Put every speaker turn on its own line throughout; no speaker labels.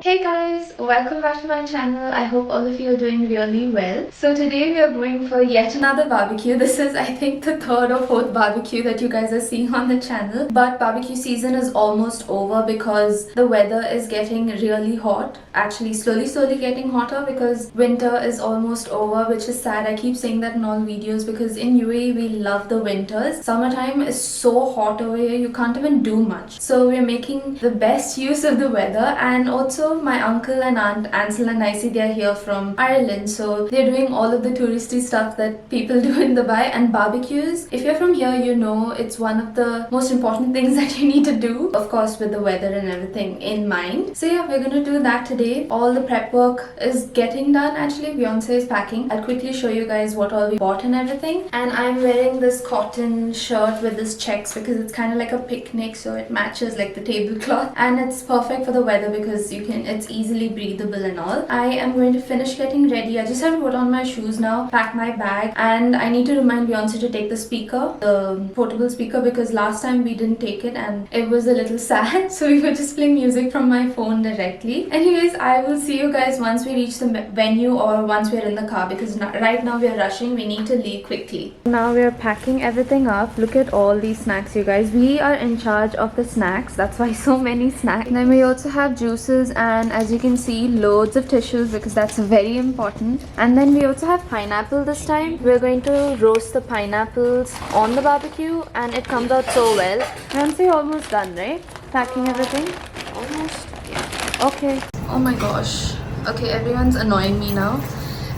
Hey guys, welcome back to my channel. I hope all of you are doing really well. So today we are going for yet another barbecue. This is I think the third or fourth barbecue that you guys are seeing on the channel. But barbecue season is almost over because the weather is getting really hot. Actually slowly getting hotter because winter is almost over, which is sad. I keep saying that in all videos because in UAE we love the winters. Summertime is so hot over here, you can't even do much. So we're making the best use of the weather. And also my uncle and aunt Ansel and Nicey, they're here from Ireland, so they're doing all of the touristy stuff that people do in Dubai. And barbecues, if you're from here, you know it's one of the most important things that you need to do, of course with the weather and everything in mind. So yeah, we're gonna do that today. All the prep work is getting done. Actually Beyonce is packing. I'll quickly show you guys what all we bought and everything. And I'm wearing this cotton shirt with this checks because it's kind of like a picnic, so it matches like the tablecloth, and it's perfect for the weather because it's easily breathable and all. I am going to finish getting ready. I just have to put on my shoes now, pack my bag, and I need to remind Beyonce to take the speaker, the portable speaker, because last time we didn't take it and it was a little sad, so we were just playing music from my phone directly. Anyways, I will see you guys once we reach the venue or once we're in the car, because right now we are rushing. We need to leave quickly. Now we are packing everything up. Look at all these snacks, you guys. We are in charge of the snacks, that's why so many snacks. And then we also have juices, and as you can see, loads of tissues because that's very important. And then we also have pineapple this time. We're going to roast the pineapples on the barbecue and it comes out so well. Nancy, almost done, right? Packing everything? Almost. Yeah. Okay. Oh my gosh. Okay, everyone's annoying me now.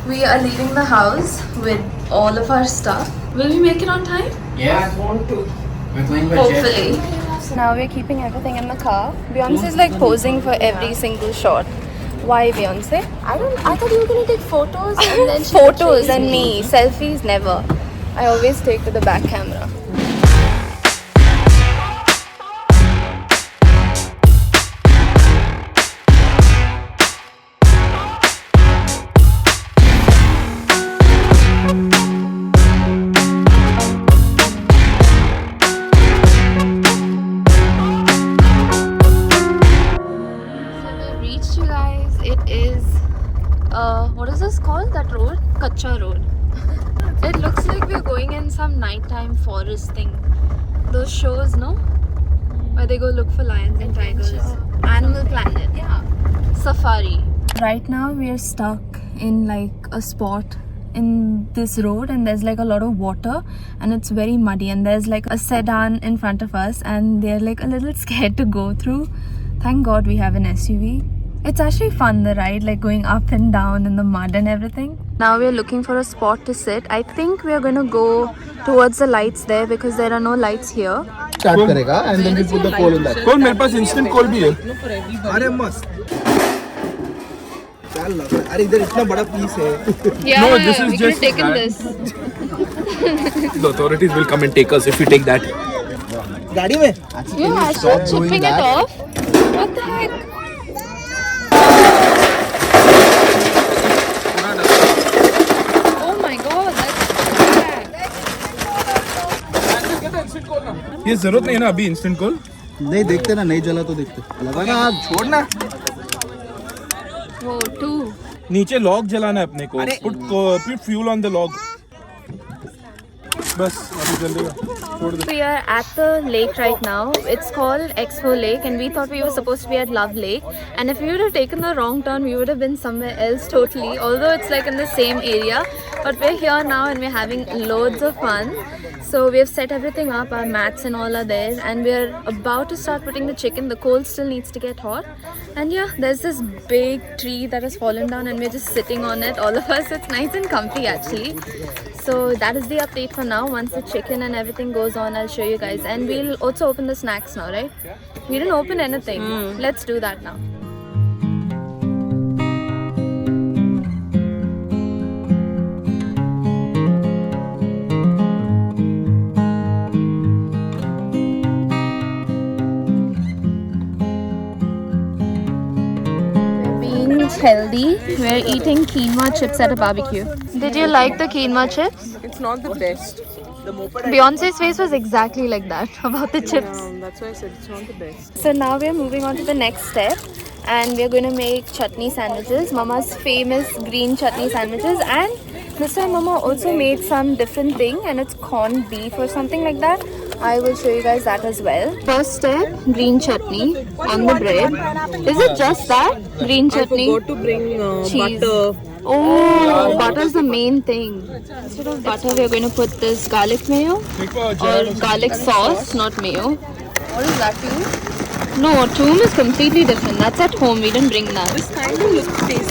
We are leaving the house with all of our stuff. Will we make it on time?
Yeah, I want to. We're going by jet.
Hopefully. So now we're keeping everything in the car. Beyonce is like posing for every single shot. Why Beyonce?
I thought you were gonna take photos and then
Photos and me. Selfies never. I always take to the back camera. What is this called? That road? Kacha road. It looks like we're going in some nighttime forest thing. Those shows, no? Where they go look for lions and tigers. Animal Planet. Yeah. Safari. Right now we are stuck in like a spot in this road, and there's like a lot of water and it's very muddy, and there's like a sedan in front of us and they're like a little scared to go through. Thank God we have an SUV. It's actually fun, the ride, like going up and down in the mud and everything. Now we're looking for a spot to sit. I think we're gonna go towards the lights there because there are no lights here.
Start करेगा and then we put the coal in that.
कौन मेरे पास instant coal भी है.
अरे मस्त. चल लग रहा है. अरे इधर इतना बड़ा piece है.
Yeah,
No, this is
we
just
could have taken
that.
this.
The authorities will come and take us if we take that.
गाड़ी में.
Yeah, stop chipping it off. What the heck? Oh my God, that's bad.
ये जरूरत नहीं है ना अभी instant coal.
नहीं देखते ना, नहीं जला तो देखते. लगा ना, छोड़ ना.
Whoa, two.
नीचे log जलाना है अपने को. Put fuel on the log. बस अभी जल देगा.
We are at the lake right now. It's called Expo Lake, and we thought we were supposed to be at Love Lake. And if we would have taken the wrong turn, we would have been somewhere else totally. Although it's like in the same area, but we're here now and we're having loads of fun. So we have set everything up. Our mats and all are there, and we're about to start putting the chicken. The coal still needs to get hot. And yeah, there's this big tree that has fallen down, and we're just sitting on it, all of us. It's nice and comfy actually. So that is the update for now. Once the chicken and everything goes on, I'll show you guys. And we'll also open the snacks now, right? We didn't open anything. Let's do that now. We're being healthy. We're eating quinoa chips at a barbecue. Did you like the quinoa chips?
It's not the best.
Beyonce's face was exactly like that about the chips.
That's why I said it's not the best.
So now we are moving on to the next step. and we're going to make chutney sandwiches, Mama's famous green chutney sandwiches. And this time Mama also made some different thing, and it's corned beef or something like that. I will show you guys that as well. First step, green chutney on the bread. Is it just that? Green chutney?
I forgot to bring
Cheese.
butter.
Oh, butter is the main thing. Instead of butter, we're going to put this garlic mayo or garlic sauce, not mayo. What is that to you? No, toom is completely different. That's at home. We didn't bring that.
This kind of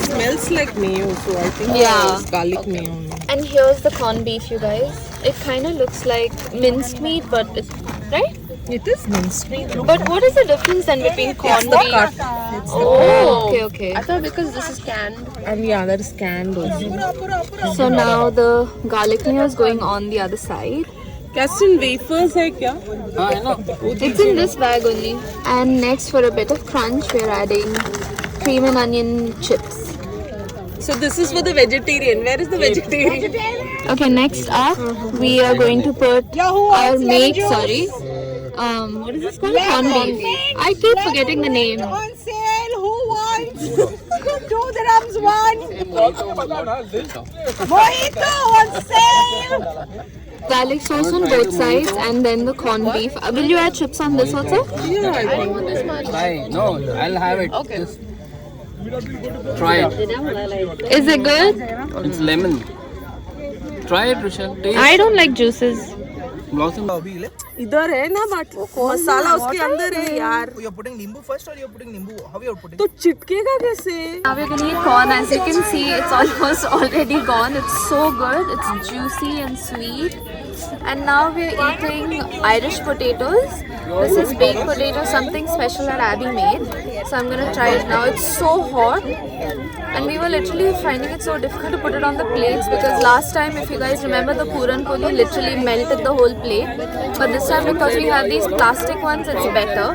smells like mayo, so I think it's garlic mayo.
And here's the corned beef, you guys. It kind of looks like minced meat, but it's right.
It is minced meat.
But what is the difference then between corned beef? Oh, okay.
I thought because this is canned.
And yeah, that is canned also.
So now the garlic mayo is going on the other side.
Castin wafers hai kya?
It's in this bag only. And next, for a bit of crunch, we're adding cream and onion chips.
So this is for the vegetarian. Where is the vegetarian?
Okay, next up, we are going to put our made, what is this called? Corned beef. I keep forgetting the name.
On sale, who wants? 2 dirhams one. Mojito on sale.
Garlic sauce on both sides, and then the corned beef. Will you add chips on this also?
Yeah, I think.
Try. No, I'll have it. Okay. Just try it.
Is it good?
It's lemon. Try it, Rishal. Taste.
I don't like juices.
Blossom.
इधर है ना but मसाला उसके अंदर है यार.
You're putting nimbu first or you're putting nimbu? How are you putting?
तो चिपकेगा कैसे?
Now we're gonna eat corn. As you can see, it's almost already gone. It's so good. It's juicy and sweet. And now we're eating Irish potatoes. This is baked potato, something special that Abby made. So I'm gonna try it now. It's so hot. And we were literally finding it so difficult to put it on the plates because last time, if you guys remember, the Puran Poli literally melted the whole plate. But this time, because we have these plastic ones, it's better.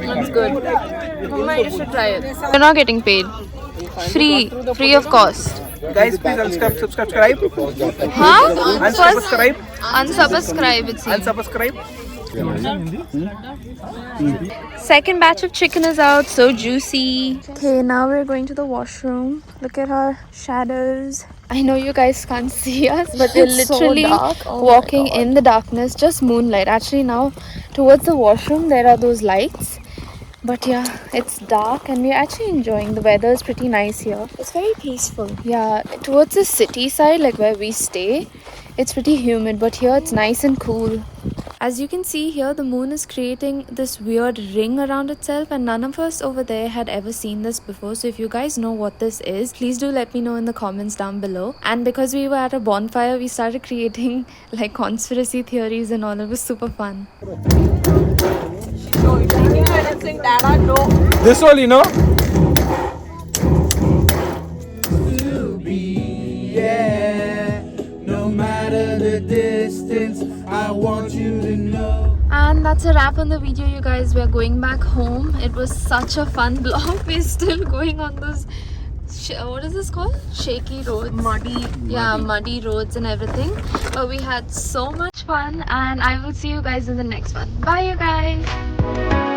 That's good. Mama, you should try it. We're not getting paid. Free of cost.
Guys, please subscribe.
Huh?
Unsubscribe.
Unsubscribe, it seems.
Unsubscribe.
Second batch of chicken is out, so juicy. Okay, now we're going to the washroom. Look at our shadows. I know you guys can't see us, but we're literally walking in the darkness, just moonlight. Actually, now towards the washroom, there are those lights. But yeah, it's dark and we're actually enjoying. The weather is pretty nice here.
It's very peaceful.
Yeah, towards the city side, like where we stay, it's pretty humid, but here it's nice and cool. As you can see here, the moon is creating this weird ring around itself, and none of us over there had ever seen this before. So if you guys know what this is, please do let me know in the comments down below. And because we were at a bonfire, we started creating like conspiracy theories and all. It was super fun.
This all, you know?
No matter the distance, I want you to know.
And that's a wrap on the video, you guys. We're going back home. It was such a fun vlog. We're still going on those what is this called? Shaky roads. Muddy roads and everything. But we had so much fun, and I will see you guys in the next one. Bye, you guys.